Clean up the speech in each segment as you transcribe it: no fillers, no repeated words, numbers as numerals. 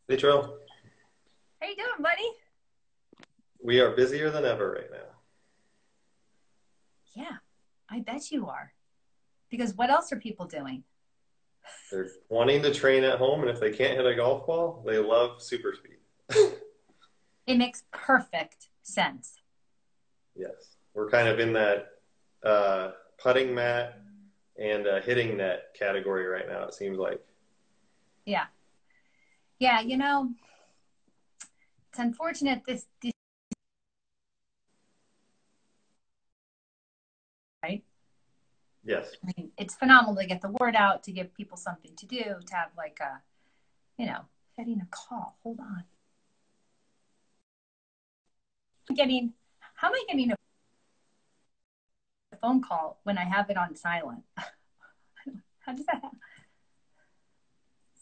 Hey, Trill. How you doing, buddy? We are busier than ever right now. Yeah, I bet you are. Because what else are people doing? They're wanting to train at home, and if they can't hit a golf ball, they love super speed. It makes perfect sense. Yes. We're kind of in that putting mat and hitting net category right now, it seems like. Yeah. Yeah, it's unfortunate this right? Yes. I mean, it's phenomenal to get the word out, to give people something to do, to have like a, you know, getting a call. Hold on. Getting how am I getting a phone call when I have it on silent? How does that happen?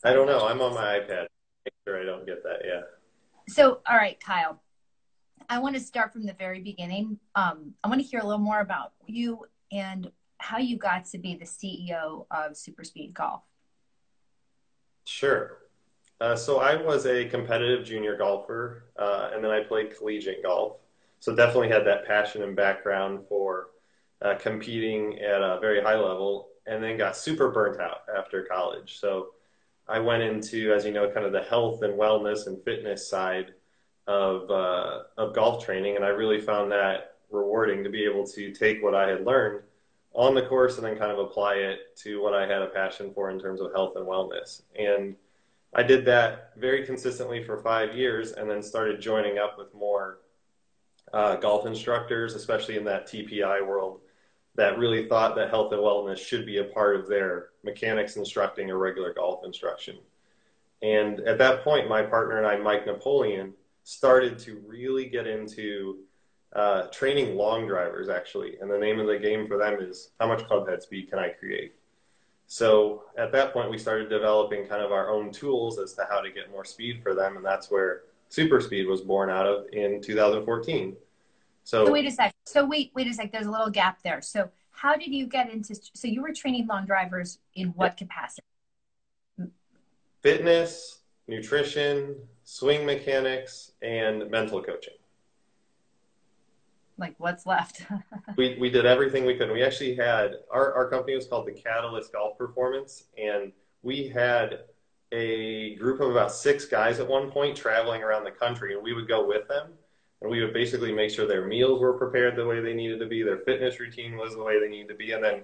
I Sorry don't about know. that. I'm on my iPad. Make sure I don't get that. Yeah. So, all right, Kyle. I want to start from the very beginning. I want to hear a little more about you and how you got to be the CEO of Superspeed Golf. Sure. So I was a competitive junior golfer, and then I played collegiate golf. So definitely had that passion and background for competing at a very high level, and then got super burnt out after college. So I went into, as you know, kind of the health and wellness and fitness side of golf training, and I really found that rewarding to be able to take what I had learned on the course and then kind of apply it to what I had a passion for in terms of health and wellness. And I did that very consistently for 5 years, and then started joining up with more golf instructors, especially in that TPI world, that really thought that health and wellness should be a part of their mechanics instructing or regular golf instruction. And at that point, my partner and I, Mike Napoleon, started to really get into training long drivers, actually. And the name of the game for them is how much club head speed can I create? So at that point, we started developing kind of our own tools as to how to get more speed for them. And that's where Superspeed was born out of in 2014. So So wait a sec. So wait a sec. There's a little gap there. So how did you get into? So you were training long drivers in yeah, what capacity? fitness, nutrition, swing mechanics, and mental coaching. Like what's left? We did everything we could. We actually had our company was called the Catalyst Golf Performance, and we had a group of about 6 guys at one point traveling around the country, and we would go with them, and we would basically make sure their meals were prepared the way they needed to be, their fitness routine was the way they needed to be, and then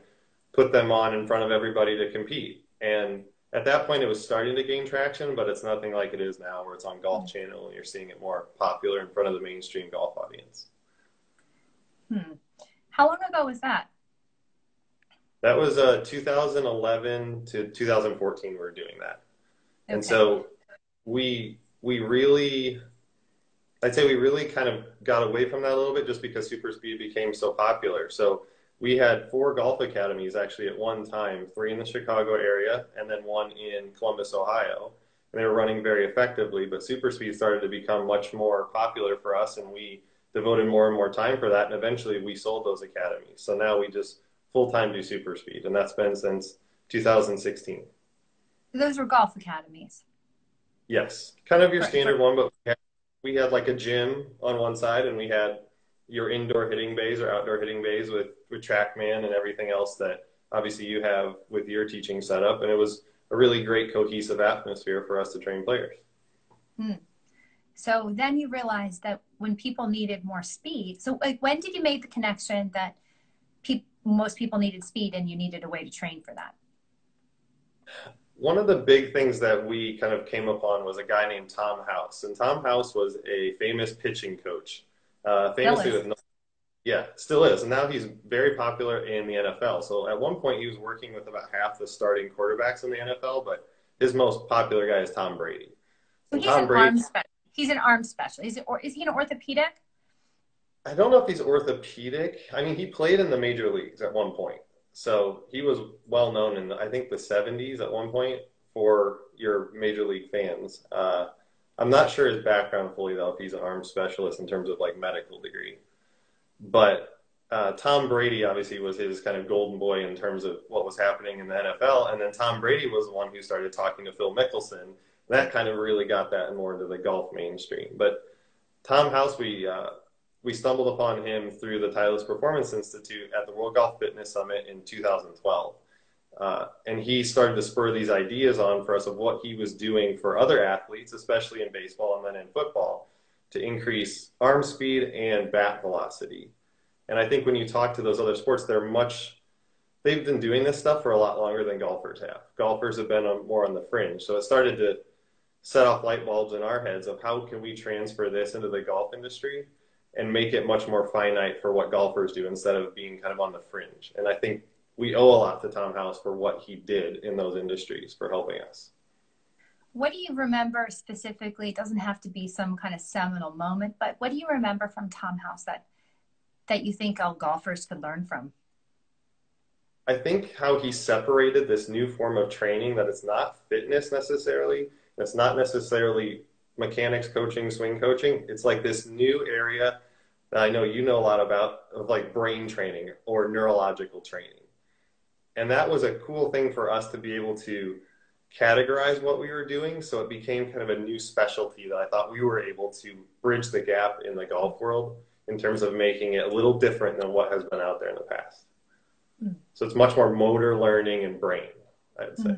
put them on in front of everybody to compete. And at that point, it was starting to gain traction, but it's nothing like it is now, where it's on Golf Channel and you're seeing it more popular in front of the mainstream golf audience. Hmm. How long ago was that? That was 2011 to 2014. We were doing that, and Okay. so we really, I'd say we really kind of got away from that a little bit just because super speed became so popular. So we had 4 golf academies actually at one time, 3 in the Chicago area and then 1 in Columbus, Ohio. And they were running very effectively, but super speed started to become much more popular for us, and we devoted more and more time for that. And eventually we sold those academies. So now we just full time do super speed, and that's been since 2016. Those were golf academies. Yes, kind of your Right. standard one, but we had like a gym on one side, and we had your indoor hitting bays or outdoor hitting bays with TrackMan and everything else that obviously you have with your teaching setup, and it was a really great cohesive atmosphere for us to train players. Hmm. So then you realized that when people needed more speed, so like when did you make the connection that most people needed speed and you needed a way to train for that? One of the big things that we kind of came upon was a guy named Tom House, and Tom House was a famous pitching coach, famously Phyllis. with yeah, still is. And now he's very popular in the NFL. So at one point, he was working with about half the starting quarterbacks in the NFL, but his most popular guy is Tom Brady. So And Tom Brady, he's an arm specialist. Is he an orthopedic? I don't know if he's orthopedic. I mean, he played in the major leagues at one point. So he was well known in, I think, the 70s at one point for your major league fans. I'm not sure his background fully, though, if he's an arm specialist in terms of like medical degree. But Tom Brady obviously was his kind of golden boy in terms of what was happening in the NFL. And then Tom Brady was the one who started talking to Phil Mickelson That kind of really got that more into the golf mainstream. But Tom House, we stumbled upon him through the Titleist Performance Institute at the World Golf Fitness Summit in 2012. And he started to spur these ideas on for us of what he was doing for other athletes, especially in baseball and then in football, to increase arm speed and bat velocity. And I think when you talk to those other sports, they've been doing this stuff for a lot longer than golfers have. Golfers have been more on the fringe. So it started to set off light bulbs in our heads of how can we transfer this into the golf industry and make it much more finite for what golfers do instead of being kind of on the fringe. And I think we owe a lot to Tom House for what he did in those industries for helping us. What do you remember specifically? It doesn't have to be some kind of seminal moment, but what do you remember from Tom House that you think all golfers could learn from? I think how he separated this new form of training, that it's not fitness necessarily, it's not necessarily mechanics coaching, swing coaching. It's like this new area that I know you know a lot about, of like brain training or neurological training. And that was a cool thing for us to be able to categorize what we were doing. So it became kind of a new specialty that I thought we were able to bridge the gap in the golf world in terms of making it a little different than what has been out there in the past. So it's much more motor learning and brain, I would say.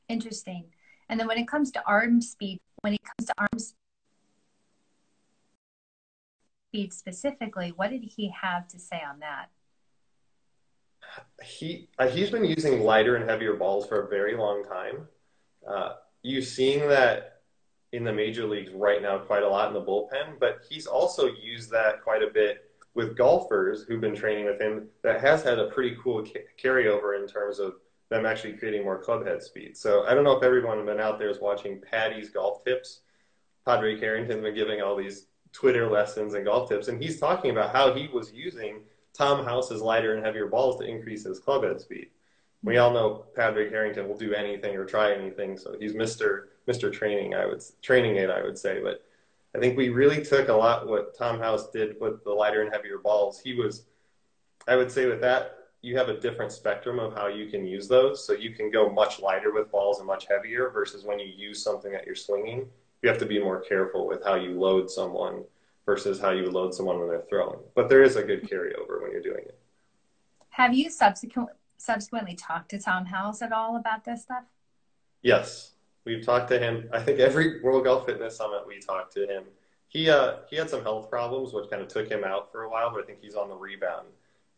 Interesting. And then when it comes to arm speed, specifically, what did he have to say on that? He's been using lighter and heavier balls for a very long time. You're seeing that in the major leagues right now quite a lot in the bullpen, but he's also used that quite a bit with golfers who've been training with him. That has had a pretty cool carryover in terms of them actually creating more club head speed. So I don't know if everyone has been out there is watching Patty's golf tips. Padre Carrington's been giving all these Twitter lessons and golf tips, and he's talking about how he was using Tom House's lighter and heavier balls to increase his club head speed. We all know Padre Carrington will do anything or try anything, so he's Mr. Training Aid, I would say. But I think we really took a lot what Tom House did with the lighter and heavier balls. I would say with that, you have a different spectrum of how you can use those. So you can go much lighter with balls and much heavier versus when you use something that you're swinging, you have to be more careful with how you load someone versus how you load someone when they're throwing. But there is a good carryover when you're doing it. Have you subsequently talked to Tom House at all about this stuff? Yes. We've talked to him. I think every World Golf Fitness Summit we talked to him. He had some health problems, which kind of took him out for a while, but I think he's on the rebound,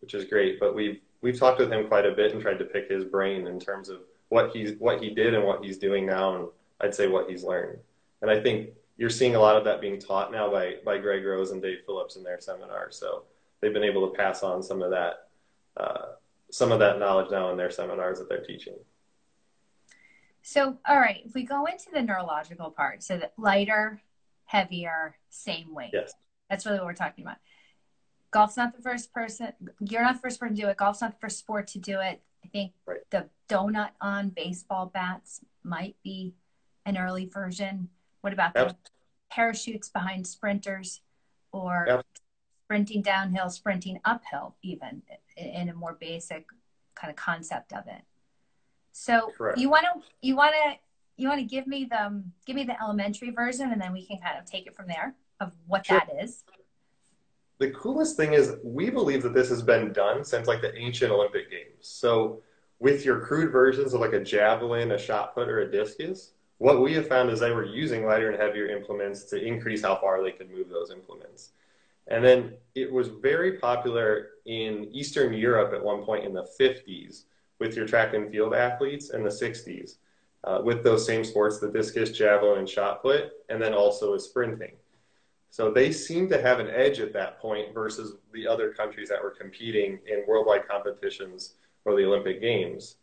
which is great. But we've talked with him quite a bit and tried to pick his brain in terms of what he did and what he's doing now, and I'd say what he's learned. And I think you're seeing a lot of that being taught now by Greg Rose and Dave Phillips in their seminars. So they've been able to pass on some of that knowledge now in their seminars that they're teaching. So, all right, if we go into the neurological part, so that lighter, heavier, same weight. Yes. That's really what we're talking about. Golf's not the first person. You're not the first person to do it. Golf's not the first sport to do it. I think the donut on baseball bats might be an early version. What about the parachutes behind sprinters or sprinting downhill, sprinting uphill, even in a more basic kind of concept of it? So you want to give me the elementary version, and then we can kind of take it from there of what that is. The coolest thing is we believe that this has been done since like the ancient Olympic Games. So with your crude versions of like a javelin, a shot put, or a discus, what we have found is they were using lighter and heavier implements to increase how far they could move those implements. And then it was very popular in Eastern Europe at one point in the 50s with your track and field athletes, in the 60s with those same sports, the discus, javelin, and shot put, and then also with sprinting. So they seem to have an edge at that point versus the other countries that were competing in worldwide competitions or the Olympic Games.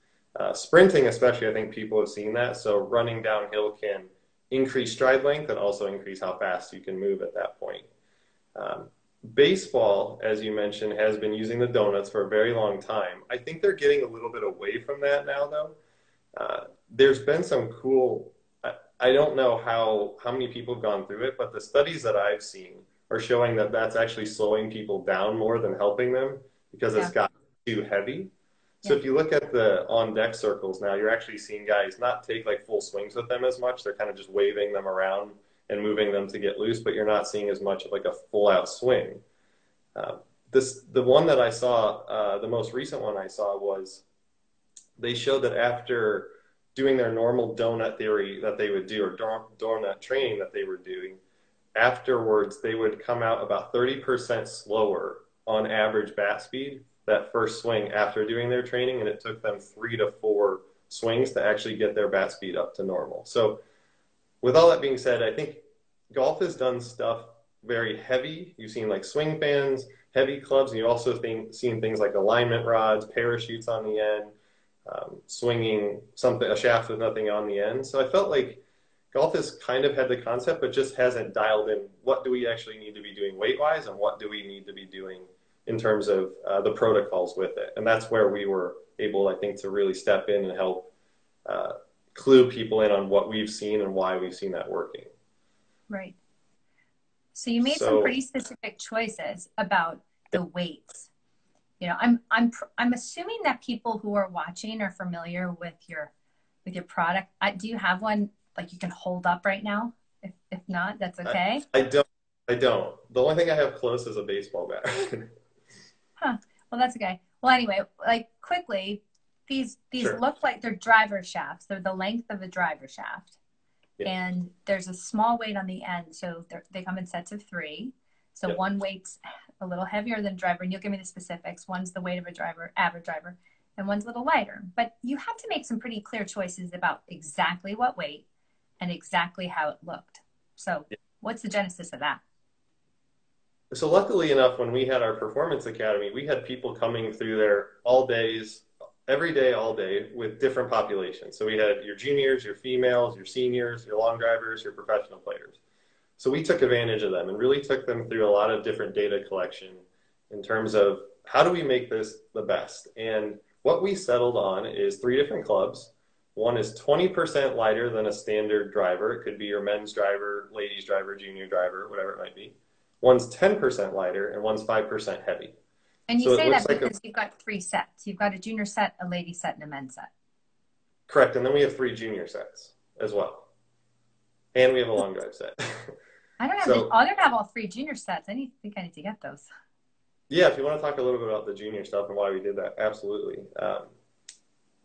Sprinting especially, I think people have seen that. So running downhill can increase stride length and also increase how fast you can move at that point. Baseball, as you mentioned, has been using the donuts for a very long time. I think they're getting a little bit away from that now, though. There's been some cool, I don't know how many people have gone through it, but the studies that I've seen are showing that that's actually slowing people down more than helping them because it's gotten too heavy. So if you look at the on-deck circles now, you're actually seeing guys not take like full swings with them as much. They're kind of just waving them around and moving them to get loose, but you're not seeing as much of like a full-out swing. The one that I saw, the most recent one I saw was they showed that after doing their normal donut theory that they would do, or donut training that they were doing, afterwards they would come out about 30% slower on average bat speed that first swing after doing their training, and it took them 3 to 4 swings to actually get their bat speed up to normal. So with all that being said, I think golf has done stuff very heavy. You've seen like swing fans, heavy clubs, and you've also seen things like alignment rods, parachutes on the end, swinging a shaft with nothing on the end. So I felt like golf has kind of had the concept, but just hasn't dialed in what do we actually need to be doing weight-wise and what do we need to be doing in terms of the protocols with it. And that's where we were able, I think, to really step in and help clue people in on what we've seen and why we've seen that working. Right. So you made some pretty specific choices about the weights. You know, I'm assuming that people who are watching are familiar with your product. Do you have one like you can hold up right now? If not, that's okay. I don't. The only thing I have close is a baseball bat. Huh. Well, that's okay. Well, anyway, like quickly, these Sure. look like they're driver shafts. They're the length of a driver shaft. Yeah. And there's a small weight on the end. So they come in sets of 3. So Yep. one weight's a little heavier than driver, and you'll give me the specifics. One's the weight of a driver, average driver, and one's a little lighter. But you had to make some pretty clear choices about exactly what weight and exactly how it looked. So what's the genesis of that? So luckily enough, when we had our performance academy, we had people coming through there all days, every day, all day, with different populations. So we had your juniors, your females, your seniors, your long drivers, your professional players. So we took advantage of them and really took them through a lot of different data collection in terms of how do we make this the best. And what we settled on is 3 different clubs. One is 20% lighter than a standard driver. It could be your men's driver, ladies driver, junior driver, whatever it might be. One's 10% lighter and one's 5% heavy. And you So say that like because you've got 3 sets. You've got a junior set, a lady set, and a men's set. Correct. And then we have 3 junior sets as well. And we have a long drive set. I don't have all 3 junior sets. I think I need to get those. Yeah, if you want to talk a little bit about the junior stuff and why we did that, absolutely.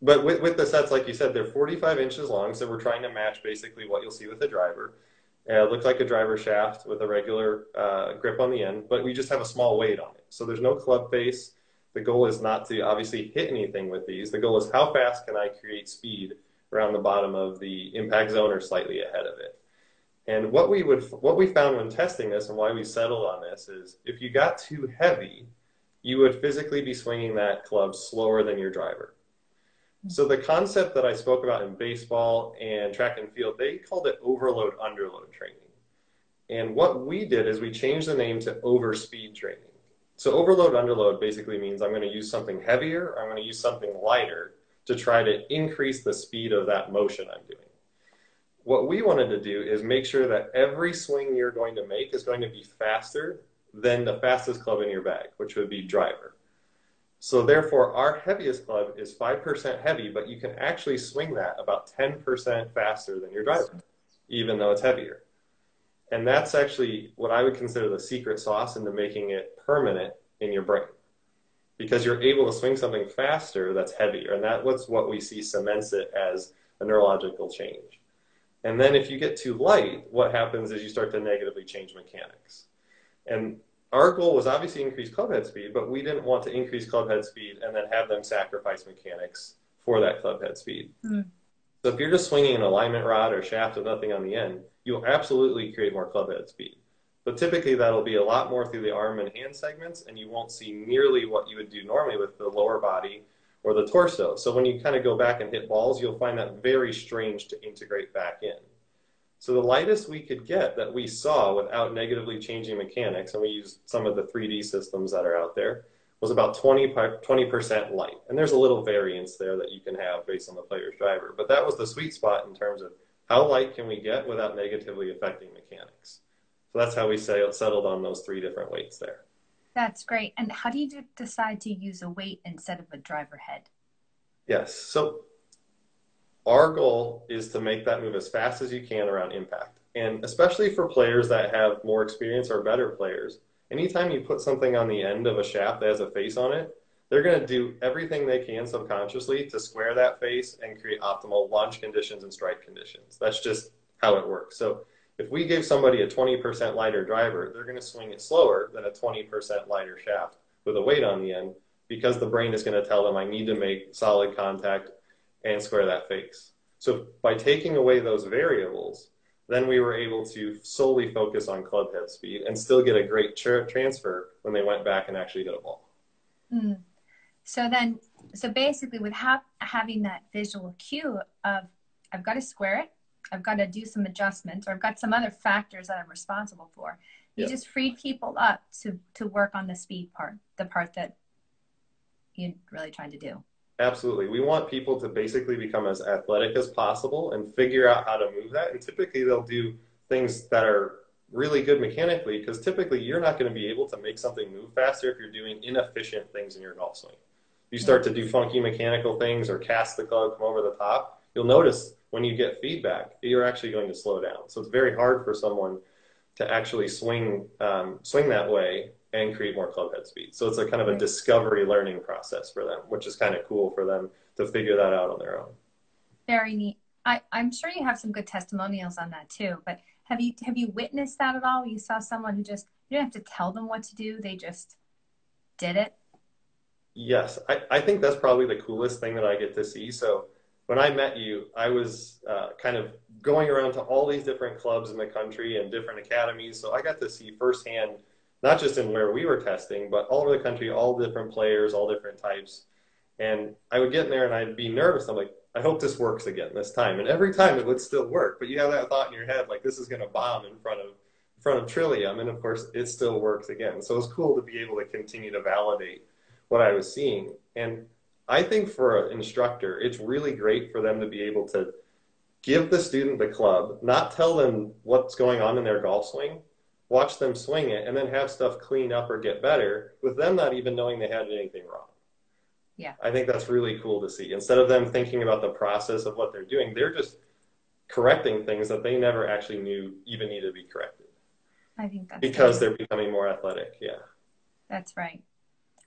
But with the sets, like you said, they're 45 inches long, so we're trying to match basically what you'll see with a driver. It looks like a driver shaft with a regular grip on the end, but we just have a small weight on it. So there's no club face. The goal is not to obviously hit anything with these. The goal is how fast can I create speed around the bottom of the impact zone or slightly ahead of it. And what we found when testing this and why we settled on this is if you got too heavy, you would physically be swinging that club slower than your driver. So the concept that I spoke about in baseball and track and field, they called it overload underload training. And what we did is we changed the name to overspeed training. So overload underload basically means I'm going to use something heavier, I'm going to use something lighter to try to increase the speed of that motion I'm doing. What we wanted to do is make sure that every swing you're going to make is going to be faster than the fastest club in your bag, which would be driver. So therefore, our heaviest club is 5% heavy, but you can actually swing that about 10% faster than your driver, even though it's heavier. And that's actually what I would consider the secret sauce into making it permanent in your brain, because you're able to swing something faster that's heavier. And that's what we see cements it as a neurological change. And then if you get too light, what happens is you start to negatively change mechanics. And our goal was obviously increase club head speed, but we didn't want to increase club head speed and then have them sacrifice mechanics for that club head speed. Mm. So if you're just swinging an alignment rod or shaft with nothing on the end, you'll absolutely create more club head speed. But typically that'll be a lot more through the arm and hand segments, and you won't see nearly what you would do normally with the lower body or the torso. So when you kind of go back and hit balls, you'll find that very strange to integrate back in. So the lightest we could get that we saw without negatively changing mechanics, and we used some of the 3D systems that are out there, was about 20% light. And there's a little variance there that you can have based on the player's driver. But that was the sweet spot in terms of how light can we get without negatively affecting mechanics. So that's how we settled on those 3 different weights there. That's great. And how do you decide to use a weight instead of a driver head? Yes. So our goal is to make that move as fast as you can around impact. And especially for players that have more experience or better players, anytime you put something on the end of a shaft that has a face on it, they're going to do everything they can subconsciously to square that face and create optimal launch conditions and strike conditions. That's just how it works. So if we give somebody a 20% lighter driver, they're going to swing it slower than a 20% lighter shaft with a weight on the end because the brain is going to tell them I need to make solid contact and square that face. So by taking away those variables, then we were able to solely focus on club head speed and still get a great transfer when they went back and actually hit a ball. Mm. So basically with having that visual cue of I've got to square it, I've got to do some adjustments, or I've got some other factors that I'm responsible for. You just freed people up to work on the speed part, the part that you're really trying to do. Absolutely. We want people to basically become as athletic as possible and figure out how to move that. And typically they'll do things that are really good mechanically because typically you're not going to be able to make something move faster if you're doing inefficient things in your golf swing. You start to do funky mechanical things or cast the club, come over the top, you'll notice when you get feedback, you're actually going to slow down. So it's very hard for someone to actually swing that way and create more club head speed. So it's a kind of a discovery learning process for them, which is kind of cool for them to figure that out on their own. Very neat. I'm sure you have some good testimonials on that too, but have you witnessed that at all? You saw someone who just, you don't have to tell them what to do, they just did it? Yes, I think that's probably the coolest thing that I get to see. So when I met you, I was kind of going around to all these different clubs in the country and different academies. So I got to see firsthand, not just in where we were testing, but all over the country, all different players, all different types. And I would get in there and I'd be nervous. I'm like, I hope this works again this time. And every time it would still work. But you have that thought in your head, like this is going to bomb in front of Trillium. And of course, it still works again. So it was cool to be able to continue to validate what I was seeing. And I think for an instructor, it's really great for them to be able to give the student the club, not tell them what's going on in their golf swing, watch them swing it, and then have stuff clean up or get better with them not even knowing they had anything wrong. Yeah. I think that's really cool to see. Instead of them thinking about the process of what they're doing, they're just correcting things that they never actually knew even needed to be corrected. I think that's because they're becoming more athletic. Yeah. That's right.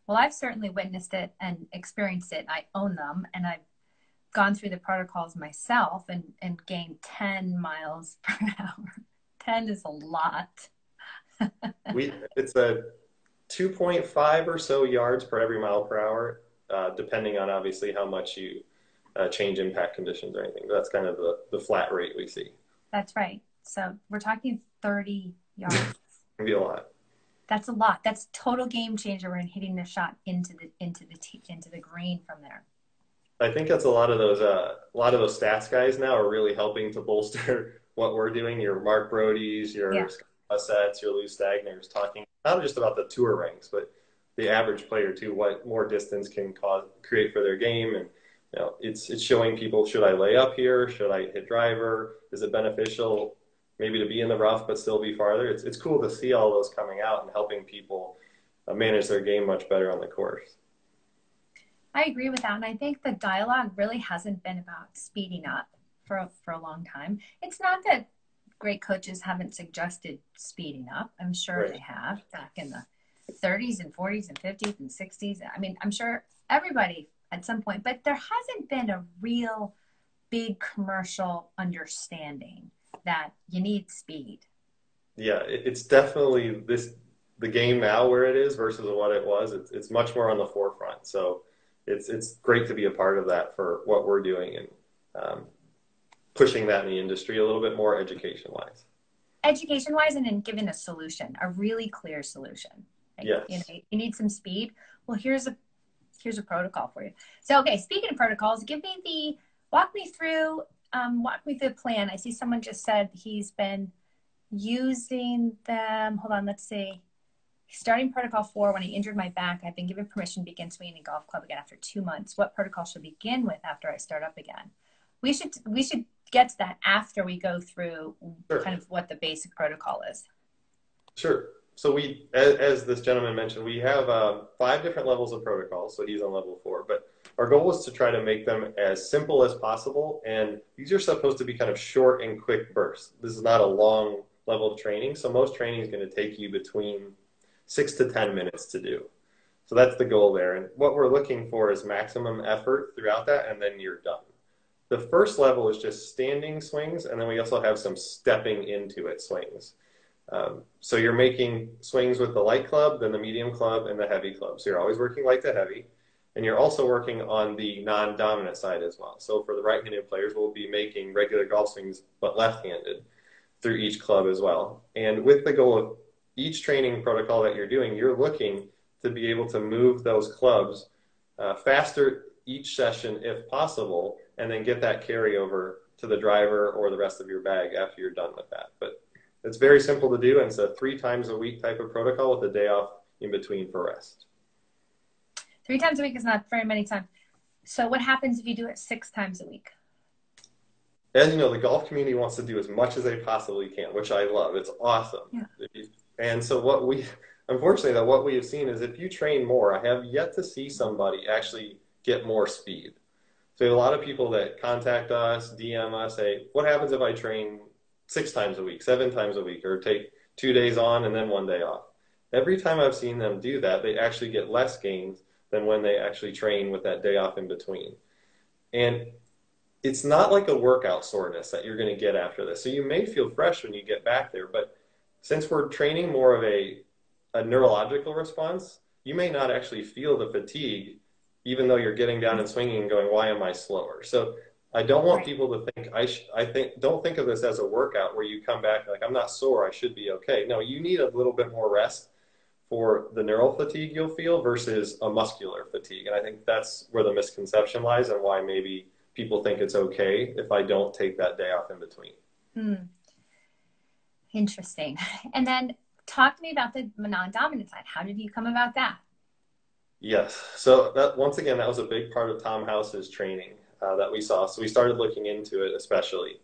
Well, I've certainly witnessed it and experienced it. I own them, and I've gone through the protocols myself and gained 10 miles per hour. 10 is a lot. It's a 2.5 or so yards per every mile per hour, depending on obviously how much you change impact conditions or anything. But that's kind of the flat rate we see. That's right. So we're talking 30 yards. It'd be a lot. That's a lot. That's total game changer when hitting the shot into the green from there. I think that's a lot of those stats guys now are really helping to bolster what we're doing. Your Mark Brody's, your Sets, your Lou Stagners, talking not just about the tour ranks, but the average player too. What more distance can create for their game, and it's showing people: should I lay up here? Should I hit driver? Is it beneficial maybe to be in the rough but still be farther? It's cool to see all those coming out and helping people manage their game much better on the course. I agree with that, and I think the dialogue really hasn't been about speeding up for a long time. It's not that great coaches haven't suggested speeding up. I'm sure they have back in the 30s and 40s and 50s and 60s. I mean, I'm sure everybody at some point, but there hasn't been a real big commercial understanding that you need speed. Yeah, it's definitely the game now where it is versus what it was. It's much more on the forefront. So it's great to be a part of that for what we're doing and pushing that in the industry a little bit more education-wise. Education-wise, and then giving a solution, a really clear solution. Like, yes. You need some speed. Well, here's a protocol for you. So, okay, speaking of protocols, walk me through the plan. I see someone just said he's been using them. Hold on, let's see. Starting protocol 4, when I injured my back, I've been given permission to begin swinging a golf club again after 2 months. What protocol should I begin with after I start up again? We should get to that after we go through kind of what the basic protocol is. Sure. So as this gentleman mentioned, we have 5 different levels of protocols. So he's on level 4, but our goal is to try to make them as simple as possible. And these are supposed to be kind of short and quick bursts. This is not a long level of training. So most training is going to take you between 6 to 10 minutes to do. So that's the goal there. And what we're looking for is maximum effort throughout that, and then you're done. The first level is just standing swings, and then we also have some stepping into it swings. So you're making swings with the light club, then the medium club, and the heavy club. So you're always working light to heavy. And you're also working on the non-dominant side as well. So for the right-handed players, we'll be making regular golf swings, but left-handed through each club as well. And with the goal of each training protocol that you're doing, you're looking to be able to move those clubs faster each session if possible, and then get that carryover to the driver or the rest of your bag after you're done with that. But it's very simple to do, and it's a 3 times a week type of protocol with a day off in between for rest. 3 times a week is not very many times. So what happens if you do it 6 times a week? As you know, the golf community wants to do as much as they possibly can, which I love. It's awesome. Yeah. And so unfortunately, what we have seen is if you train more, I have yet to see somebody actually get more speed. So we have a lot of people that contact us, DM us, say, what happens if I train 6 times a week, 7 times a week, or take 2 days on and then 1 day off? Every time I've seen them do that, they actually get less gains than when they actually train with that day off in between. And it's not like a workout soreness that you're going to get after this. So you may feel fresh when you get back there, but since we're training more of a neurological response, you may not actually feel the fatigue, even though you're getting down and swinging and going, why am I slower? So I don't want people to think, don't think of this as a workout where you come back like, I'm not sore, I should be okay. No, you need a little bit more rest for the neural fatigue you'll feel versus a muscular fatigue. And I think that's where the misconception lies and why maybe people think it's okay if I don't take that day off in between. Interesting. And then talk to me about the non-dominant side. How did you come about that? Yes. So once again, that was a big part of Tom House's training that we saw. So we started looking into it, especially.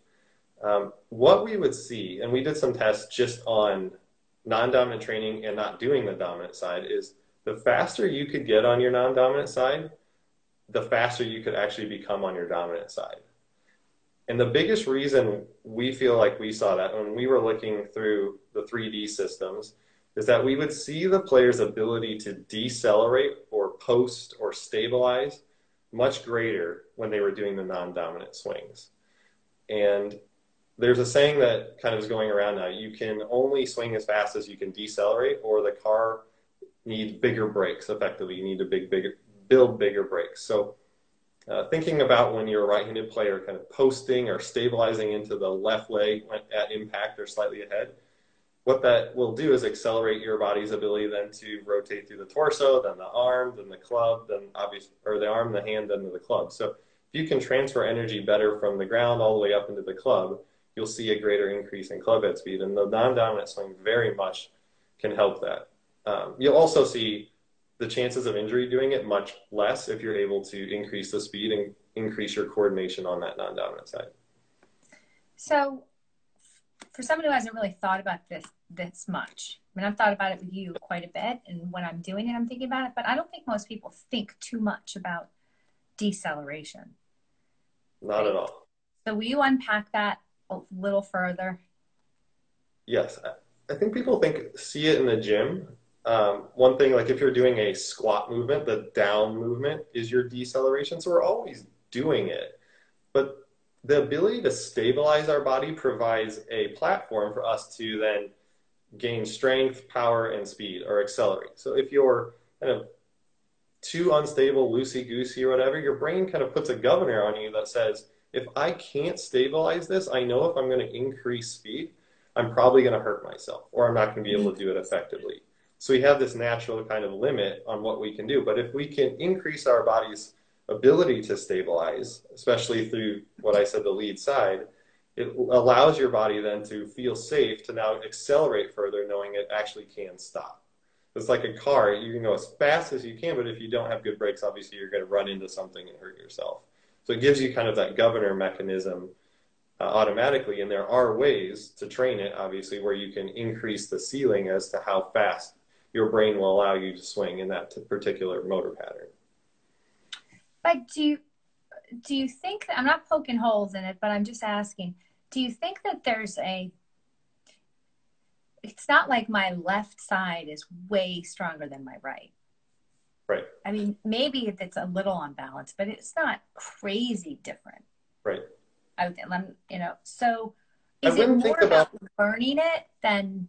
What we would see, and we did some tests just on non-dominant training and not doing the dominant side, is the faster you could get on your non-dominant side, the faster you could actually become on your dominant side. And the biggest reason we feel like we saw that when we were looking through the 3D systems is that we would see the player's ability to decelerate or post or stabilize much greater when they were doing the non-dominant swings. And there's a saying that kind of is going around now, you can only swing as fast as you can decelerate, or the car needs bigger brakes effectively. You need to build bigger brakes. So thinking about when you're a right-handed player kind of posting or stabilizing into the left leg at impact or slightly ahead, what that will do is accelerate your body's ability then to rotate through the torso, then the arm, then the club, then the arm, the hand, then the club. So if you can transfer energy better from the ground all the way up into the club, you'll see a greater increase in club head speed. And the non-dominant swing very much can help that. You'll also see the chances of injury doing it much less if you're able to increase the speed and increase your coordination on that non-dominant side. So for someone who hasn't really thought about this much, I mean, I've thought about it with you quite a bit, and when I'm doing it, I'm thinking about it, but I don't think most people think too much about deceleration. Not at all. So will you unpack that a little further? Yes. I think people see it in the gym. One thing, like if you're doing a squat movement, the down movement is your deceleration. So we're always doing it. But the ability to stabilize our body provides a platform for us to then gain strength, power, and speed, or accelerate. So if you're kind of too unstable, loosey-goosey or whatever, your brain kind of puts a governor on you that says, if I can't stabilize this, I know if I'm going to increase speed, I'm probably going to hurt myself, or I'm not going to be able to do it effectively. So we have this natural kind of limit on what we can do. But if we can increase our body's ability to stabilize, especially through what I said, the lead side, it allows your body then to feel safe to now accelerate further, knowing it actually can stop. It's like a car. You can go as fast as you can, but if you don't have good brakes, obviously you're going to run into something and hurt yourself. So it gives you kind of that governor mechanism automatically. And there are ways to train it, obviously, where you can increase the ceiling as to how fast your brain will allow you to swing in that particular motor pattern. But do you think that, I'm not poking holes in it, but I'm just asking, do you think that it's not like my left side is way stronger than my right? Right. I mean, maybe it's a little unbalanced, but it's not crazy different. Right. So is it more about learning it than?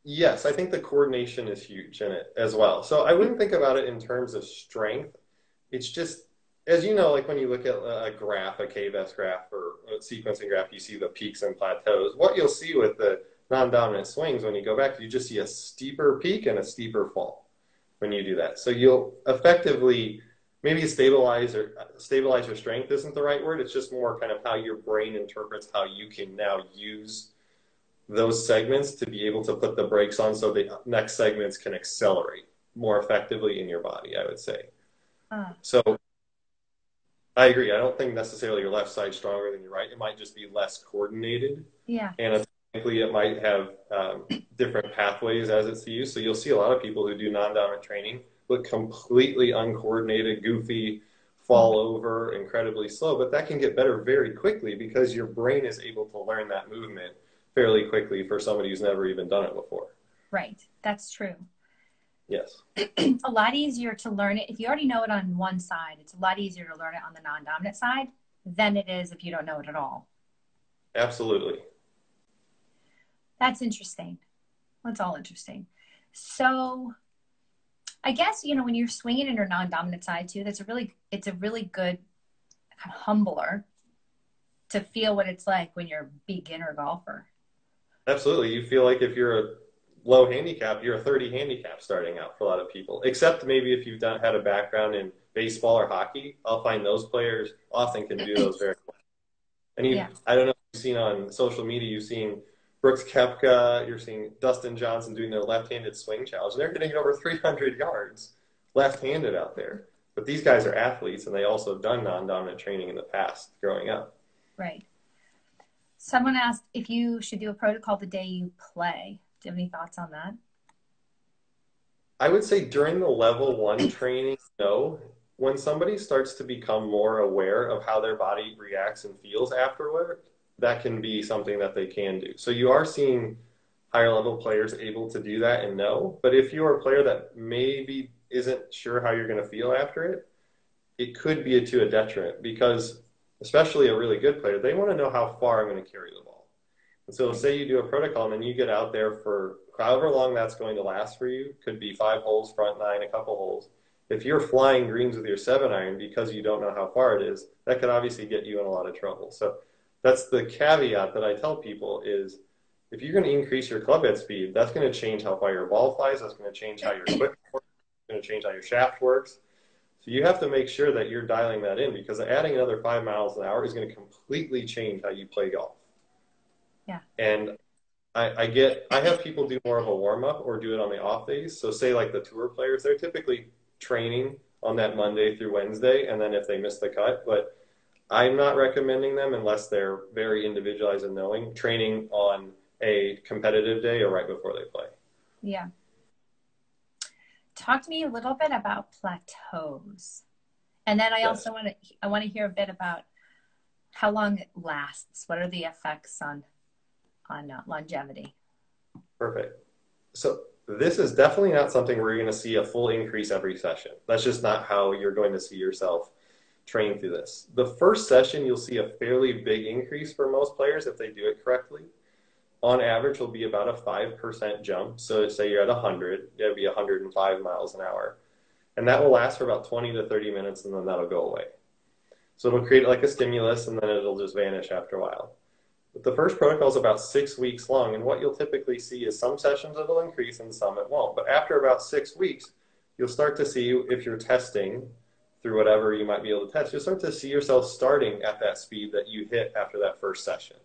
Yes, I think the coordination is huge in it as well. So I wouldn't think about it in terms of strength. It's just, as you know, like when you look at a graph, a K-best graph or a sequencing graph, you see the peaks and plateaus. What you'll see with the non-dominant swings, when you go back, you just see a steeper peak and a steeper fall when you do that. So you'll effectively maybe stabilize your strength isn't the right word. It's just more kind of how your brain interprets how you can now use those segments to be able to put the brakes on so the next segments can accelerate more effectively in your body, I would say. So I agree. I don't think necessarily your left side stronger than your right. It might just be less coordinated. Yeah. And technically it might have different pathways as it's used. So you'll see a lot of people who do non-dominant training look completely uncoordinated, goofy, fall over, incredibly slow. But that can get better very quickly because your brain is able to learn that movement fairly quickly for somebody who's never even done it before. Right. That's true. Yes. A lot easier to learn it. If you already know it on one side, it's a lot easier to learn it on the non-dominant side than it is if you don't know it at all. Absolutely. That's interesting. That's all interesting. So I guess, when you're swinging in your non-dominant side too, it's a really good kind of humbler to feel what it's like when you're a beginner golfer. Absolutely. You feel like if you're a low handicap, you're a 30 handicap starting out for a lot of people, except maybe if you've had a background in baseball or hockey. I'll find those players often can do those very well. And I don't know if you've seen on social media, you've seen Brooks Koepka, you're seeing Dustin Johnson doing their left-handed swing challenge. And they're hitting it over 300 yards left-handed out there. But these guys are athletes, and they also have done non-dominant training in the past growing up. Right. Someone asked if you should do a protocol the day you play. Do you have any thoughts on that? I would say during the level 1 training, no. When somebody starts to become more aware of how their body reacts and feels afterward, that can be something that they can do. So you are seeing higher level players able to do that and know. But if you're a player that maybe isn't sure how you're going to feel after it, it could be to a detriment because especially a really good player, they want to know how far I'm going to carry the ball. And so say you do a protocol and then you get out there for however long that's going to last for you, could be 5 holes, front 9, a couple holes. If you're flying greens with your 7-iron because you don't know how far it is, that could obviously get you in a lot of trouble. So that's the caveat that I tell people is if you're going to increase your club head speed, that's going to change how far your ball flies. That's going to change how your equipment works. It's going to change how your shaft works. So you have to make sure that you're dialing that in because adding another 5 miles an hour is going to completely change how you play golf. Yeah. And I have people do more of a warm-up or do it on the off days. So say like the tour players, they're typically training on that Monday through Wednesday, and then if they miss the cut. But I'm not recommending them unless they're very individualized and knowing, training on a competitive day or right before they play. Yeah. Talk to me a little bit about plateaus. And then I also want to hear a bit about how long it lasts. What are the effects on longevity? Perfect. So this is definitely not something where you're going to see a full increase every session. That's just not how you're going to see yourself train through this. The first session, you'll see a fairly big increase for most players if they do it correctly. On average, will be about a 5% jump. So say you're at 100, it'll be 105 miles an hour. And that will last for about 20 to 30 minutes, and then that'll go away. So it'll create like a stimulus, and then it'll just vanish after a while. But the first protocol is about 6 weeks long, and what you'll typically see is some sessions it'll increase and some it won't. But after about 6 weeks, you'll start to see if you're testing through whatever you might be able to test, you'll start to see yourself starting at that speed that you hit after that first session.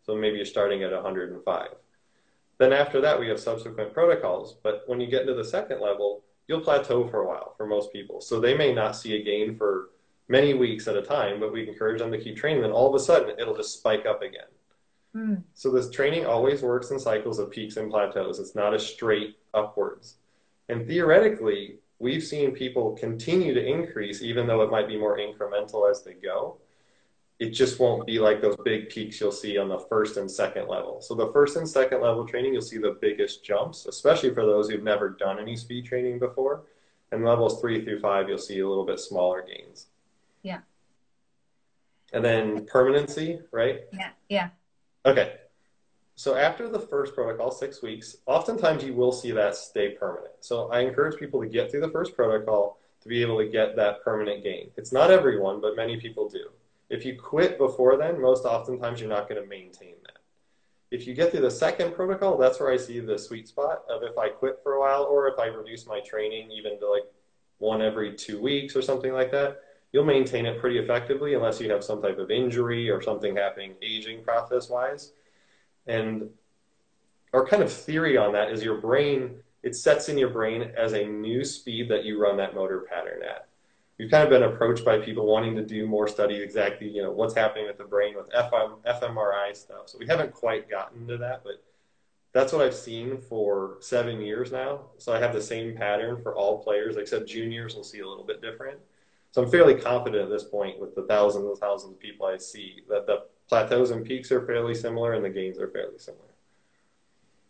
So maybe you're starting at 105. Then after that, we have subsequent protocols. But when you get into the second level, you'll plateau for a while for most people. So they may not see a gain for many weeks at a time, but we encourage them to keep training. Then all of a sudden, it'll just spike up again. So this training always works in cycles of peaks and plateaus. It's not a straight upwards. And theoretically, we've seen people continue to increase, even though it might be more incremental as they go. It just won't be like those big peaks you'll see on the first and second level. So the first and second level training, you'll see the biggest jumps, especially for those who've never done any speed training before. And levels 3 through 5, you'll see a little bit smaller gains. Yeah. And then permanency, right? Yeah. Okay. So after the first protocol, 6 weeks, oftentimes you will see that stay permanent. So I encourage people to get through the first protocol to be able to get that permanent gain. It's not everyone, but many people do. If you quit before then, most oftentimes you're not going to maintain that. If you get through the second protocol, that's where I see the sweet spot of if I quit for a while or if I reduce my training even to like 1 every 2 weeks or something like that, you'll maintain it pretty effectively unless you have some type of injury or something happening aging process-wise. And our kind of theory on that is your brain, it sets in your brain as a new speed that you run that motor pattern at. We've kind of been approached by people wanting to do more studies exactly, you know, what's happening with the brain with fMRI stuff. So we haven't quite gotten to that, but that's what I've seen for 7 years now. So I have the same pattern for all players, except juniors will see a little bit different. So I'm fairly confident at this point with the thousands and thousands of people I see that the plateaus and peaks are fairly similar and the gains are fairly similar.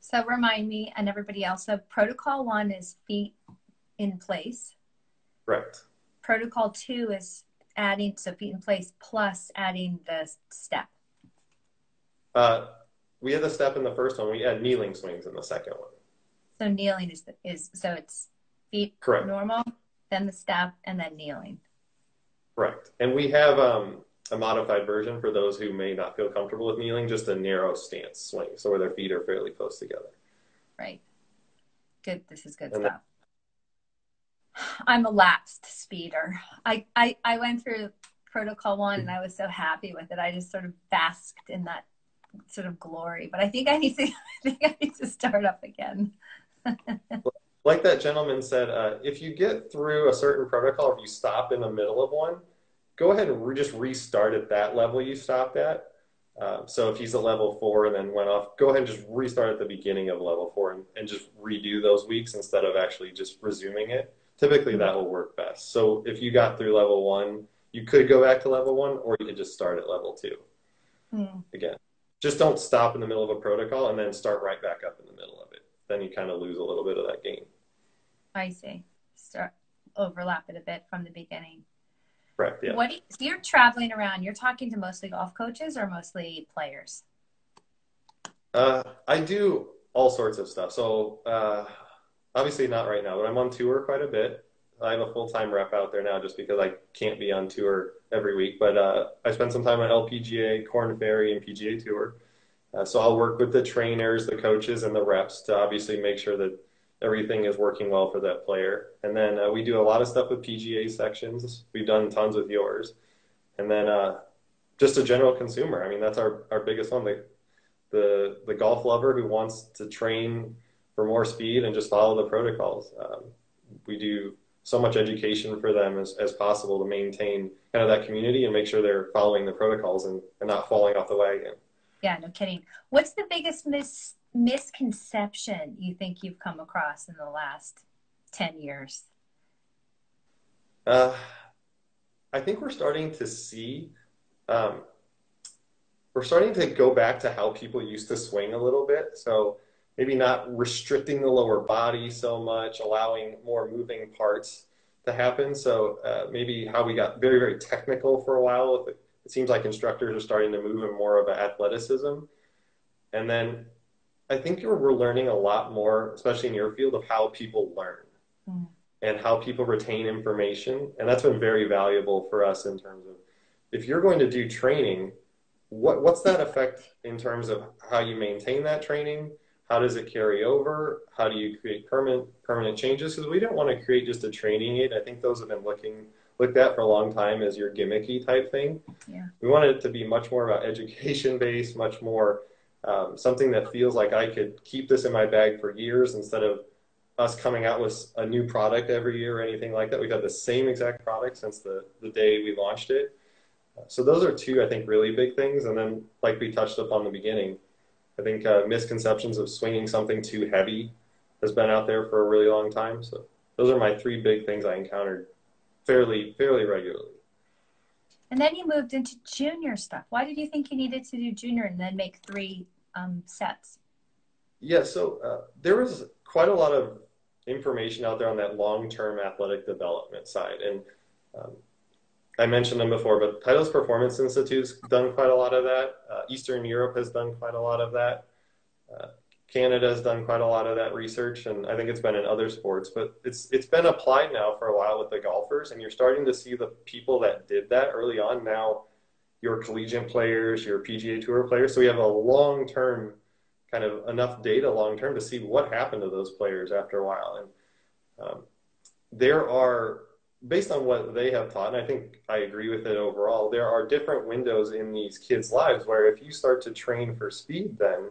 So remind me and everybody else, so protocol 1 is feet in place. Correct. Protocol 2 is adding, so feet in place plus adding the step. We had the step in the first one. We had kneeling swings in the second one. So kneeling is so it's feet correct. Normal, then the step, and then kneeling. Correct. And we have a modified version for those who may not feel comfortable with kneeling, just a narrow stance swing, so where their feet are fairly close together. Right. Good. This is good stuff. I'm a lapsed speeder. I went through protocol 1 and I was so happy with it. I just sort of basked in that sort of glory. But I think I need to start up again. Like that gentleman said, if you get through a certain protocol, if you stop in the middle of one, go ahead and just restart at that level you stopped at. So if he's at level 4 and then went off, go ahead and just restart at the beginning of level 4 and just redo those weeks instead of actually just resuming it. Typically that will work best. So if you got through level 1, you could go back to level 1 or you could just start at level 2. Again, just don't stop in the middle of a protocol and then start right back up in the middle of it. Then you kind of lose a little bit of that gain. I see. Overlap it a bit from the beginning. Correct, yeah. So you're traveling around, you're talking to mostly golf coaches or mostly players? I do all sorts of stuff. So obviously not right now, but I'm on tour quite a bit. I have a full-time rep out there now just because I can't be on tour every week. But I spend some time on LPGA, Korn Ferry, and PGA Tour. So I'll work with the trainers, the coaches, and the reps to obviously make sure that everything is working well for that player. And then we do a lot of stuff with PGA sections. We've done tons with yours. And then just a general consumer. I mean, that's our biggest one. The golf lover who wants to train for more speed and just follow the protocols. We do so much education for them as possible to maintain kind of that community and make sure they're following the protocols and not falling off the wagon. Yeah, no kidding. What's the biggest misconception you think you've come across in the last 10 years? I think we're starting to see, we're starting to go back to how people used to swing a little bit. So maybe not restricting the lower body so much, allowing more moving parts to happen. So maybe how we got very, very technical for a while. It seems like instructors are starting to move in more of an athleticism. And then I think we're learning a lot more, especially in your field, of how people learn and how people retain information. And that's been very valuable for us in terms of if you're going to do training, what's that effect in terms of how you maintain that training? How does it carry over? How do you create permanent changes? Because we don't want to create just a training aid. I think those have been looked at for a long time as your gimmicky type thing. Yeah. We want it to be much more about education-based, much more something that feels like I could keep this in my bag for years instead of us coming out with a new product every year or anything like that. We've had the same exact product since the day we launched it. So those are two, I think, really big things. And then, like we touched upon in the beginning, I think misconceptions of swinging something too heavy has been out there for a really long time. So those are my three big things I encountered fairly regularly. And then you moved into junior stuff. Why did you think you needed to do junior and then make three sets? Yeah, so there was quite a lot of information out there on that long-term athletic development side. And I mentioned them before, but Title's Performance Institute's done quite a lot of that. Eastern Europe has done quite a lot of that. Canada has done quite a lot of that research, and I think it's been in other sports, but it's been applied now for a while with the golfers, and you're starting to see the people that did that early on now, your collegiate players, your PGA Tour players. So we have a long-term, kind of enough data long-term to see what happened to those players after a while. And there are, based on what they have taught, and I think I agree with it overall, there are different windows in these kids' lives where if you start to train for speed, then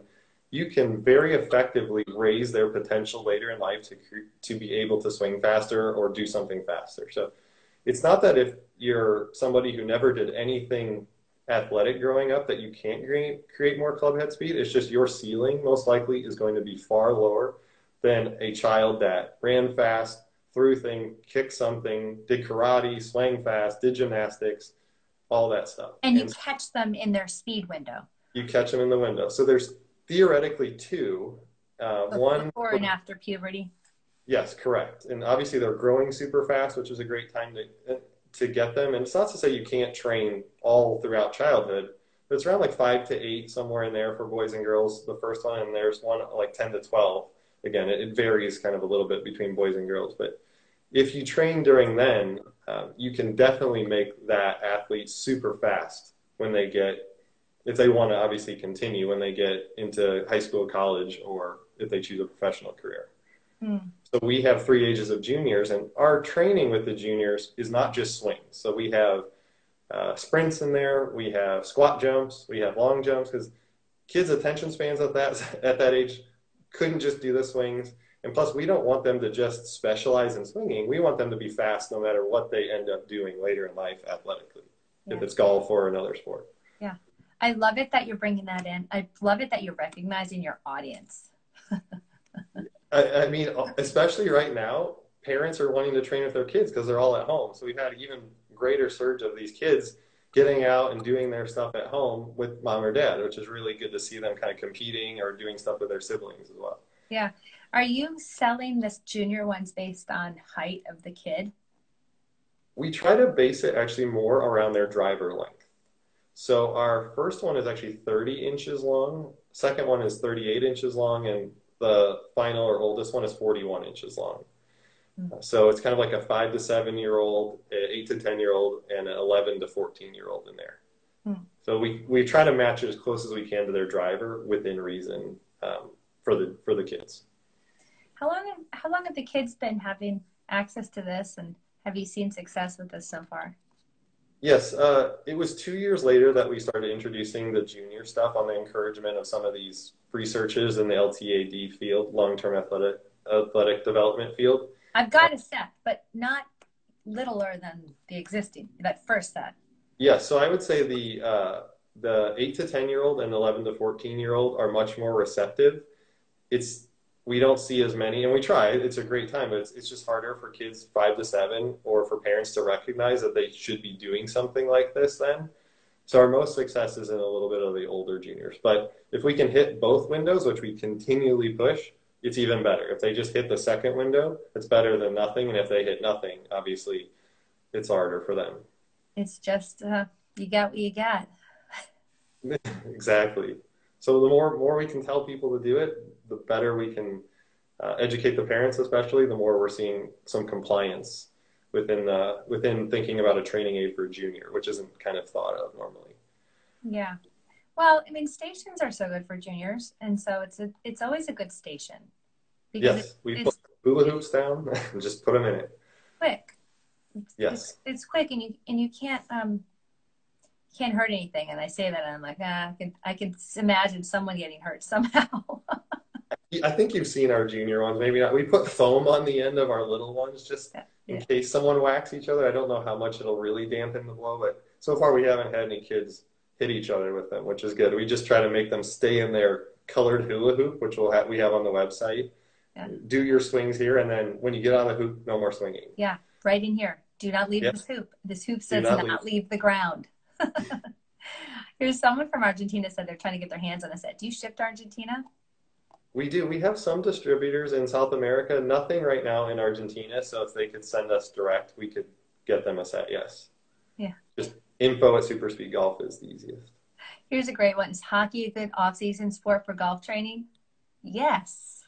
you can very effectively raise their potential later in life to be able to swing faster or do something faster. So it's not that if you're somebody who never did anything athletic growing up that you can't create more club head speed. It's just your ceiling most likely is going to be far lower than a child that ran fast, threw thing, kicked something, did karate, swang fast, did gymnastics, all that stuff. And you catch them in their speed window. You catch them in the window. So there's theoretically two. One before and after puberty. Yes, correct. And obviously they're growing super fast, which is a great time to get them. And it's not to say you can't train all throughout childhood, but it's around like 5 to 8, somewhere in there for boys and girls, the first one, and there's one like 10 to 12. Again, it varies kind of a little bit between boys and girls, but if you train during then, you can definitely make that athlete super fast when they get, if they want to obviously continue, when they get into high school, college, or if they choose a professional career. So we have 3 ages of juniors, and our training with the juniors is not just swings. So we have sprints in there, we have squat jumps, we have long jumps, because kids' attention spans at that age couldn't just do the swings. And plus, we don't want them to just specialize in swinging. We want them to be fast no matter what they end up doing later in life athletically, if it's golf or another sport. Yeah. I love it that you're bringing that in. I love it that you're recognizing your audience. I mean, especially right now, parents are wanting to train with their kids because they're all at home. So we've had an even greater surge of these kids getting out and doing their stuff at home with mom or dad, which is really good to see them kind of competing or doing stuff with their siblings as well. Yeah. Are you selling this junior ones based on height of the kid? We try to base it actually more around their driver length. So our first one is actually 30 inches long. Second one is 38 inches long. And the final or oldest one is 41 inches long. So it's kind of like a 5 to 7 year old, 8 to 10 year old, and an 11 to 14 year old in there. So we try to match it as close as we can to their driver within reason for the kids. How long have the kids been having access to this, and have you seen success with this so far? Yes, it was 2 years later that we started introducing the junior stuff on the encouragement of some of these researchers in the LTAD field, long-term athletic development field. I've got a set, but not littler than the existing, that first set. Yeah, so I would say the 8 to 10 year old and 11 to 14 year old are much more receptive. We don't see as many, and we try. It's a great time, but it's just harder for kids 5 to 7 or for parents to recognize that they should be doing something like this then. So our most success is in a little bit of the older juniors. But if we can hit both windows, which we continually push, it's even better. If they just hit the second window, it's better than nothing. And if they hit nothing, obviously, it's harder for them. It's just, you got what you got. Exactly. So the more we can tell people to do it, the better we can educate the parents, especially, the more we're seeing some compliance within thinking about a training aid for a junior, which isn't kind of thought of normally. Yeah. Well, I mean, stations are so good for juniors, and so it's always a good station. Yes, we put hula hoops down and just put them in it. Quick. Yes. It's quick, and you can't hurt anything. And I say that, and I'm like, I can imagine someone getting hurt somehow. I think you've seen our junior ones. Maybe not. We put foam on the end of our little ones just in Yeah. case someone whacks each other. I don't know how much it'll really dampen the blow, but so far we haven't had any kids hit each other with them, which is good. We just try to make them stay in their colored hula hoop, which we have on the website. Yeah. Do your swings here, and then when you get on the hoop, no more swinging. Yeah, right in here. Do not leave this hoop. This hoop says not leave the ground. Here's someone from Argentina said they're trying to get their hands on a set. Do you ship to Argentina? We do. We have some distributors in South America. Nothing right now in Argentina. So if they could send us direct, we could get them a set. Yes. Yeah. Just info@Superspeed Golf is the easiest. Here's a great one. Is hockey a good off-season sport for golf training? Yes.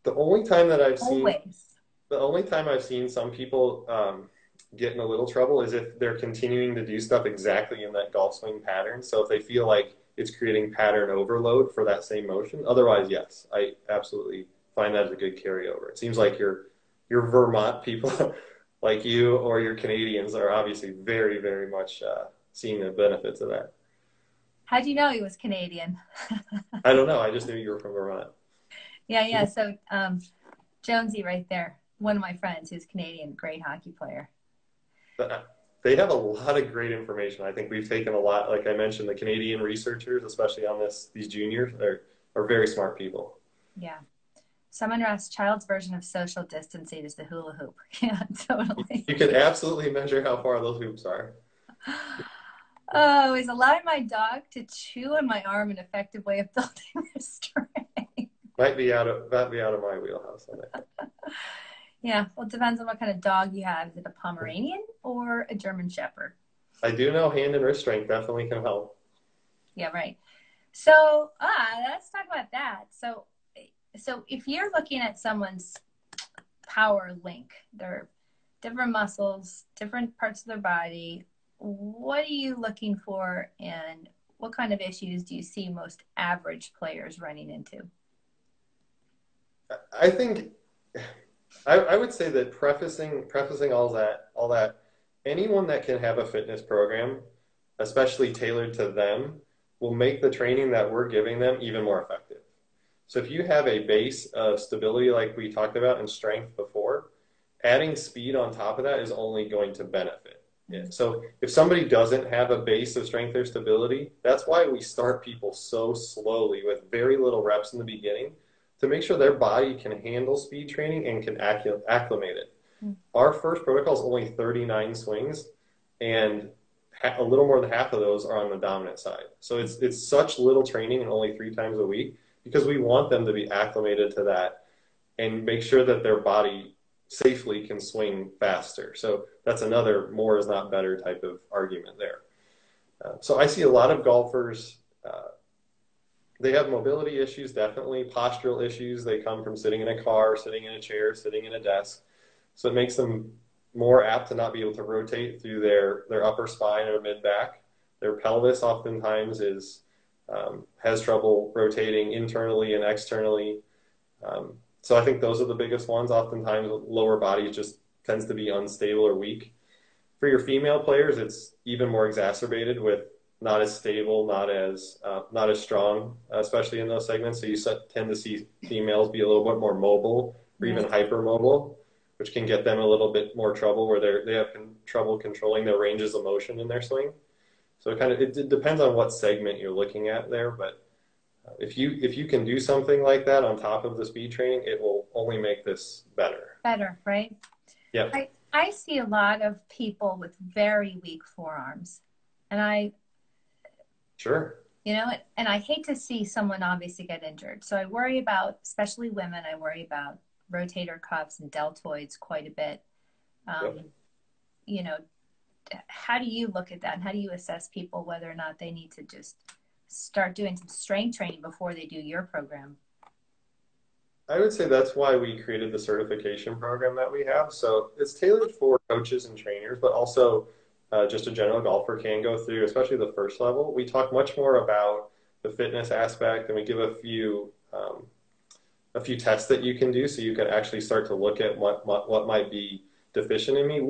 The only time that I've seen, Always. the only time I've seen some people get in a little trouble is if they're continuing to do stuff exactly in that golf swing pattern. So if they feel like it's creating pattern overload for that same motion. Otherwise, yes, I absolutely find that as a good carryover. It seems like your Vermont people like you or your Canadians are obviously very, very much seeing the benefits of that. How do you know he was Canadian? I don't know. I just knew you were from Vermont. Yeah. So Jonesy right there, one of my friends who's Canadian, great hockey player. They have a lot of great information. I think we've taken a lot, like I mentioned, the Canadian researchers, especially on these juniors, are very smart people. Yeah. Someone asked, child's version of social distancing is the hula hoop. Yeah, totally. You can absolutely measure how far those hoops are. Oh, is allowing my dog to chew on my arm an effective way of building restraint? Might be out of my wheelhouse on it. Yeah, well, it depends on what kind of dog you have. Is it a Pomeranian or a German Shepherd? I do know hand and wrist strength definitely can help. Yeah, right. So let's talk about that. So if you're looking at someone's power link, they're different muscles, different parts of their body, what are you looking for and what kind of issues do you see most average players running into? I think I would say that prefacing all that, anyone that can have a fitness program, especially tailored to them, will make the training that we're giving them even more effective. So if you have a base of stability like we talked about and strength before, adding speed on top of that is only going to benefit. Yeah. So if somebody doesn't have a base of strength or stability, that's why we start people so slowly with very little reps in the beginning to make sure their body can handle speed training and can acclimate it. Our first protocol is only 39 swings, and a little more than half of those are on the dominant side. So it's such little training and only 3 times a week because we want them to be acclimated to that and make sure that their body safely can swing faster. So that's another more is not better type of argument there. So I see a lot of golfers, they have mobility issues, definitely postural issues. They come from sitting in a car, sitting in a chair, sitting in a desk. So it makes them more apt to not be able to rotate through their upper spine or mid-back. Their pelvis oftentimes has trouble rotating internally and externally. So I think those are the biggest ones. Oftentimes lower body just tends to be unstable or weak. For your female players, it's even more exacerbated with not as stable, not as strong, especially in those segments. So you tend to see females be a little bit more mobile or even hypermobile, which can get them a little bit more trouble where they have trouble controlling their ranges of motion in their swing. So it depends on what segment you're looking at there, but if you can do something like that on top of the speed training, it will only make this better. Better, right? Yeah. I see a lot of people with very weak forearms, and Sure. And I hate to see someone obviously get injured. So I worry about, especially women, I worry about rotator cuffs and deltoids quite a bit. How do you look at that? And how do you assess people whether or not they need to just start doing some strength training before they do your program? I would say that's why we created the certification program that we have. So it's tailored for coaches and trainers, but also just a general golfer can go through, especially the first level. We talk much more about the fitness aspect, and we give a few tests that you can do so you can actually start to look at what might be deficient in me.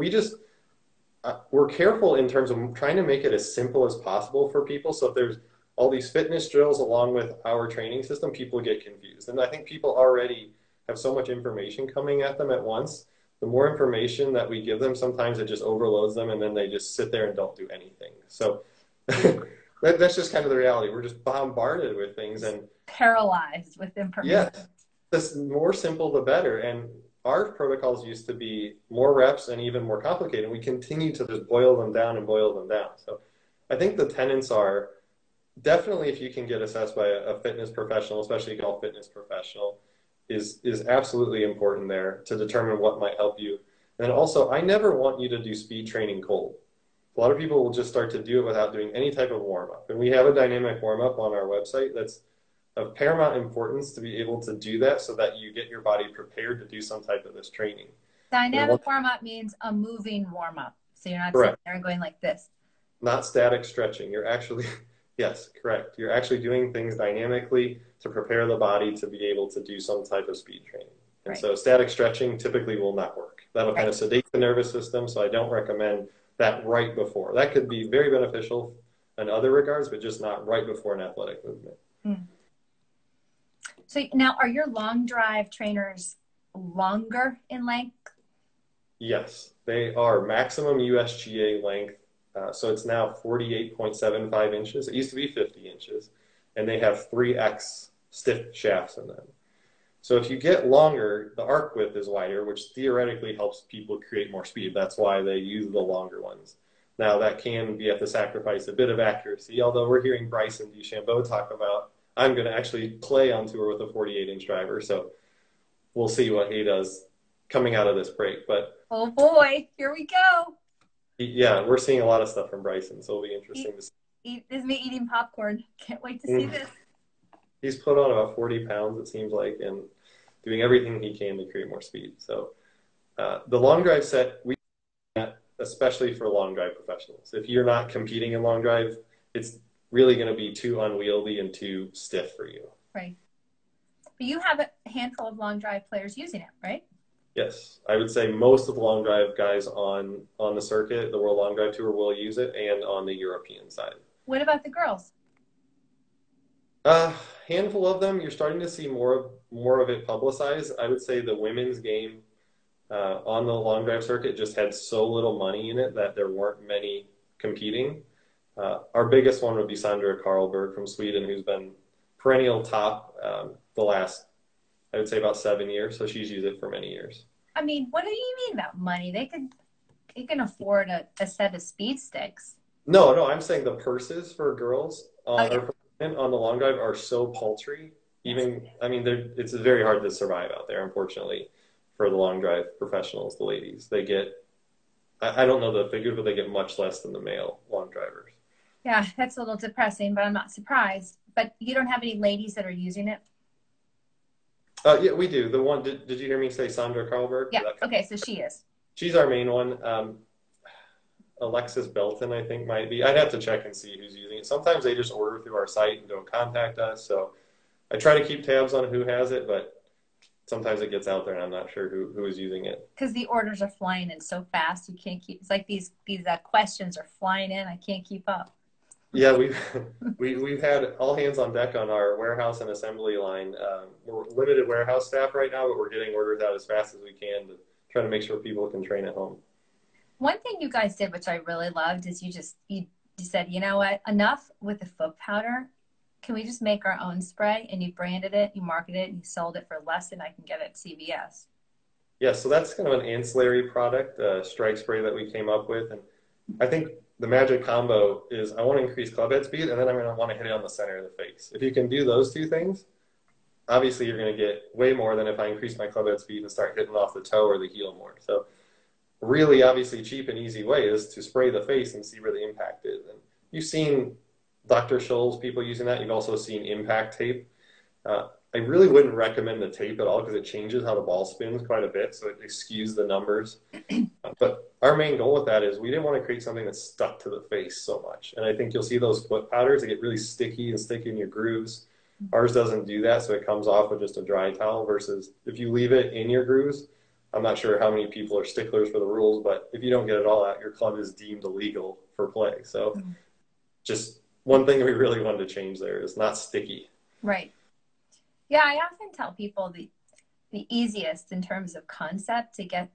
We're careful in terms of trying to make it as simple as possible for people. So if there's all these fitness drills along with our training system, people get confused. And I think people already have so much information coming at them at once. The more information that we give them, sometimes it just overloads them and then they just sit there and don't do anything. So that's just kind of the reality. We're just bombarded with things and paralyzed with information. Yeah, the more simple, the better. And our protocols used to be more reps and even more complicated. We continue to just boil them down and boil them down. So I think the tenets are definitely, if you can get assessed by a fitness professional, especially a golf fitness professional, is absolutely important there to determine what might help you. And also, I never want you to do speed training cold. A lot of people will just start to do it without doing any type of warm-up. And we have a dynamic warm-up on our website that's of paramount importance to be able to do that so that you get your body prepared to do some type of this training. Dynamic warm-up means a moving warm-up. So you're not Correct. sitting there and going like this. Not static stretching. You're actually, yes, correct. You're actually doing things dynamically to prepare the body to be able to do some type of speed training. And Right. so static stretching typically will not work. That'll kind of sedate the nervous system, so I don't recommend that right before. That could be very beneficial in other regards, but just not right before an athletic movement. So now, are your long drive trainers longer in length? Yes, they are maximum USGA length. So it's now 48.75 inches. It used to be 50 inches. And they have 3X stiff shafts in them. So if you get longer, the arc width is wider, which theoretically helps people create more speed. That's why they use the longer ones. Now, that can be at the sacrifice a bit of accuracy, although we're hearing Bryson DeChambeau talk about, I'm going to actually play on tour with a 48-inch driver. So we'll see what he does coming out of this break. But oh boy, here we go. Yeah, we're seeing a lot of stuff from Bryson, so it'll be interesting to see. This is me eating popcorn. Can't wait to see this. He's put on about 40 pounds, it seems like, and doing everything he can to create more speed. So the long drive set, we especially for long drive professionals. If you're not competing in long drive, it's really going to be too unwieldy and too stiff for you. Right. But you have a handful of long drive players using it, right? Yes, I would say most of the long drive guys on the circuit, the World Long Drive Tour, will use it, and on the European side. What about the girls? Handful of them. You're starting to see more of it publicized. I would say the women's game on the long drive circuit just had so little money in it that there weren't many competing. Our biggest one would be Sandra Karlberg from Sweden, who's been perennial top the last, I would say, about 7 years. So she's used it for many years. I mean, what do you mean about money? They can afford a set of speed sticks. No, I'm saying the purses for girls on the long drive are so paltry. It's very hard to survive out there, unfortunately, for the long drive professionals, the ladies. They get, I don't know the figures, but they get much less than the male long drivers. Yeah, that's a little depressing, but I'm not surprised. But you don't have any ladies that are using it? Yeah, we do. The one, did you hear me say Sandra Karlberg? Yeah, okay, so she is. She's our main one. Alexis Belton, I think, might be. I'd have to check and see who's using it. Sometimes they just order through our site and don't contact us. So I try to keep tabs on who has it, but sometimes it gets out there and I'm not sure who is using it. Because the orders are flying in so fast, you can't keep. It's like these questions are flying in. I can't keep up. Yeah, we've had all hands on deck on our warehouse and assembly line. We're limited warehouse staff right now, but we're getting orders out as fast as we can to try to make sure people can train at home. One thing you guys did, which I really loved, is you said, you know what, enough with the foot powder. Can we just make our own spray? And you branded it, you marketed it, and you sold it for less than I can get at CVS. Yeah, so that's kind of an ancillary product, strike spray that we came up with. And I think the magic combo is I want to increase club head speed, and then I'm going to want to hit it on the center of the face. If you can do those two things, obviously you're going to get way more than if I increase my club head speed and start hitting off the toe or the heel more. So really, obviously, cheap and easy way is to spray the face and see where the impact is. And you've seen Dr. Scholl's people using that. You've also seen impact tape. I really wouldn't recommend the tape at all because it changes how the ball spins quite a bit, so it skews the numbers. But our main goal with that is we didn't want to create something that's stuck to the face so much. And I think you'll see those foot powders, they get really sticky and stick in your grooves. Ours doesn't do that, so it comes off with just a dry towel versus if you leave it in your grooves, I'm not sure how many people are sticklers for the rules, but if you don't get it all out, your club is deemed illegal for play. So just one thing we really wanted to change there. It's not sticky. Right. Yeah, I often tell people the easiest in terms of concept to get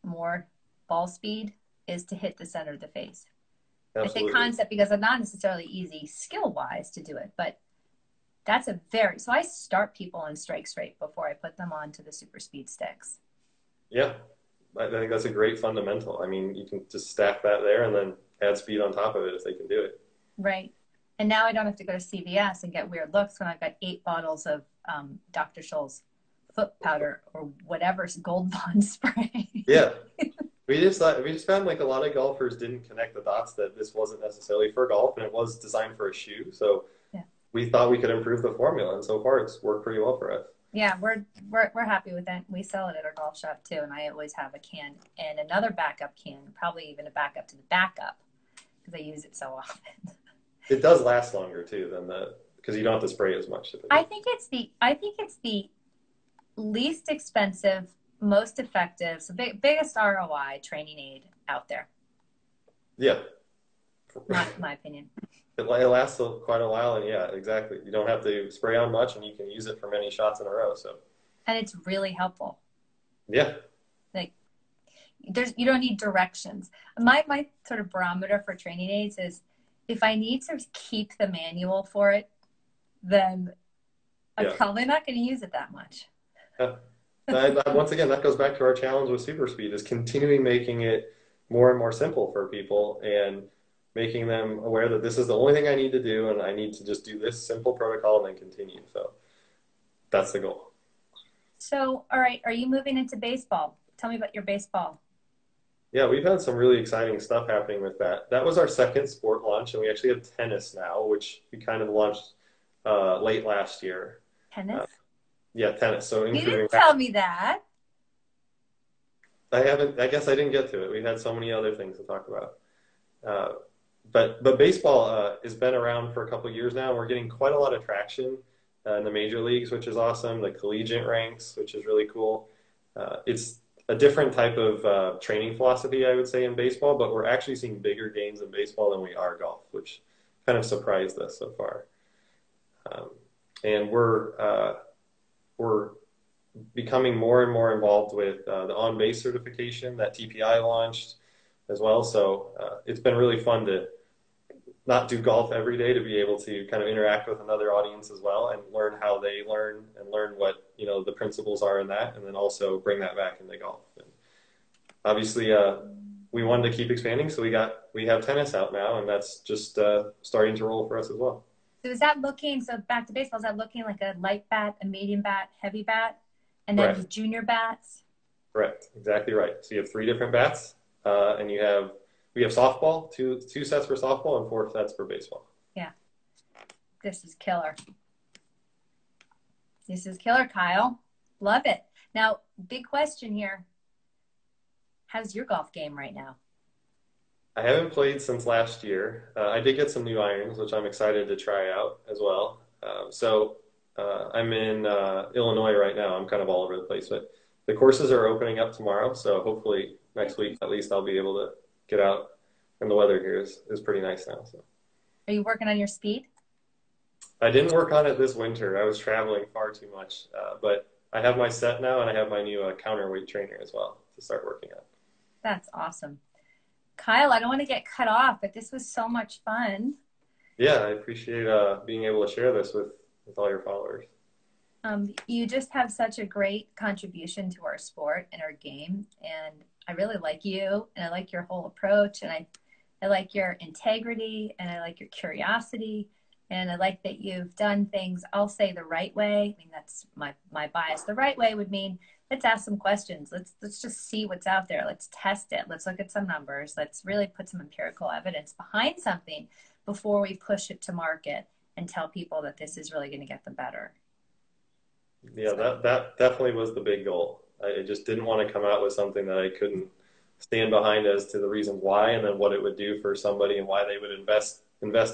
more ball speed is to hit the center of the face. Absolutely. I say concept because it's not necessarily easy skill-wise to do it, but that's so I start people on strike straight before I put them onto the super speed sticks. Yeah, I think that's a great fundamental. I mean, you can just stack that there and then add speed on top of it if they can do it. Right. And now I don't have to go to CVS and get weird looks when I've got 8 bottles of Dr. Scholl's foot powder or whatever's Gold Bond spray. Yeah. We just found like a lot of golfers didn't connect the dots that this wasn't necessarily for golf and it was designed for a shoe. So yeah, we thought we could improve the formula, and so far it's worked pretty well for us. Yeah, we're happy with it. We sell it at our golf shop too, and I always have a can and another backup can, probably even a backup to the backup because I use it so often. It does last longer too than because you don't have to spray as much. I think it's the least expensive, most effective, so biggest ROI training aid out there. Yeah. Not my opinion. It lasts quite a while, and yeah, exactly. You don't have to spray on much, and you can use it for many shots in a row. So. And it's really helpful. Yeah. Like, you don't need directions. My sort of barometer for training aids is if I need to keep the manual for it, then I'm probably not going to use it that much. Once again, that goes back to our challenge with Superspeed, is continuing making it more and more simple for people and making them aware that this is the only thing I need to do, and I need to just do this simple protocol and then continue. So that's the goal. So, all right, are you moving into baseball? Tell me about your baseball. Yeah, we've had some really exciting stuff happening with that. That was our second sport launch, and we actually have tennis now, which we kind of launched late last year. Tennis? Yeah, tennis. So you didn't tell me that. I guess I didn't get to it. We had so many other things to talk about. But baseball has been around for a couple of years now. We're getting quite a lot of traction in the major leagues, which is awesome. The collegiate ranks, which is really cool. It's a different type of training philosophy, I would say, in baseball, but we're actually seeing bigger gains in baseball than we are golf, which kind of surprised us so far. And we're becoming more and more involved with the on-base certification that TPI launched as well. So it's been really fun to not do golf every day, to be able to kind of interact with another audience as well and learn how they learn and learn what, the principles are in that, and then also bring that back into golf. And obviously, we wanted to keep expanding, so we have tennis out now, and that's just starting to roll for us as well. So back to baseball, is that looking like a light bat, a medium bat, heavy bat, and then Correct. Junior bats? Correct. Exactly right. So you have 3 different bats, and we have softball, two sets for softball and 4 sets for baseball. Yeah. This is killer. This is killer, Kyle. Love it. Now, big question here. How's your golf game right now? I haven't played since last year. I did get some new irons, which I'm excited to try out as well. I'm in Illinois right now. I'm kind of all over the place, but the courses are opening up tomorrow. So hopefully next week, at least, I'll be able to get out. And the weather here is pretty nice now. So, are you working on your speed? I didn't work on it this winter. I was traveling far too much. But I have my set now, and I have my new Counterweight trainer as well to start working on. That's awesome. Kyle, I don't want to get cut off, but this was so much fun. Yeah, I appreciate being able to share this with all your followers. You just have such a great contribution to our sport and our game, and I really like you, and I like your whole approach, and I like your integrity, and I like your curiosity, and I like that you've done things, I'll say, the right way. I mean, that's my bias. The right way would mean, let's ask some questions. Let's just see what's out there. Let's test it. Let's look at some numbers. Let's really put some empirical evidence behind something before we push it to market and tell people that this is really going to get them better. Yeah, that definitely was the big goal. I just didn't want to come out with something that I couldn't stand behind as to the reasons why, and then what it would do for somebody and why they would invest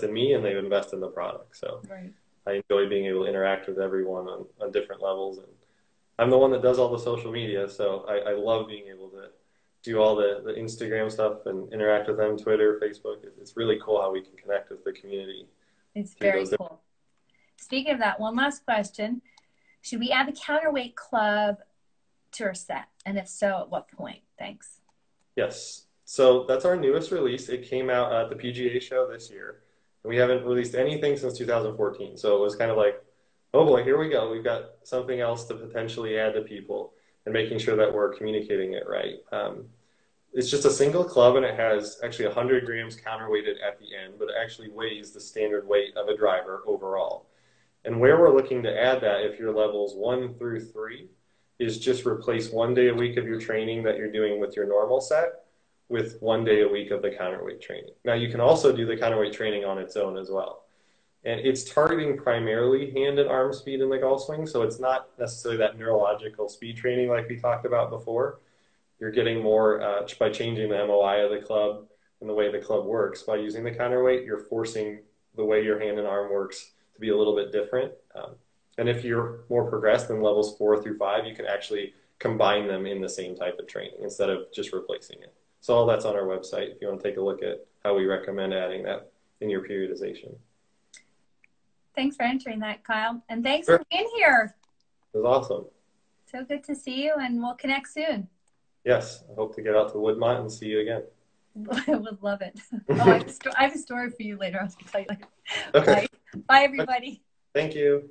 in me, and they would invest in the product. So right. I enjoy being able to interact with everyone on different levels. And I'm the one that does all the social media, so I love being able to do all the Instagram stuff and interact with them, Twitter, Facebook. It's really cool how we can connect with the community It's very cool. Speaking of that, one last question. Should we add the Counterweight Club to our set? And if so, at what point? Thanks. Yes. So that's our newest release. It came out at the PGA show this year. And we haven't released anything since 2014. So it was kind of like, oh boy, here we go. We've got something else to potentially add to people and making sure that we're communicating it right. It's just a single club, and it has actually 100 grams counterweighted at the end, but it actually weighs the standard weight of a driver overall. And where we're looking to add that, if you're levels 1 through 3, is just replace 1 day a week of your training that you're doing with your normal set with 1 day a week of the counterweight training. Now, you can also do the counterweight training on its own as well. And it's targeting primarily hand and arm speed in the golf swing, so it's not necessarily that neurological speed training like we talked about before. You're getting more by changing the MOI of the club and the way the club works. By using the counterweight, you're forcing the way your hand and arm works to be a little bit different. And if you're more progressed than levels 4 through 5, you can actually combine them in the same type of training instead of just replacing it. So all that's on our website if you want to take a look at how we recommend adding that in your periodization. Thanks for entering that, Kyle. And thanks for being here. It was awesome. So good to see you, and we'll connect soon. Yes, I hope to get out to Woodmont and see you again. I would love it. Oh, I have a story for you later. I'll tell you later. Okay. Bye. Bye, everybody. Thank you.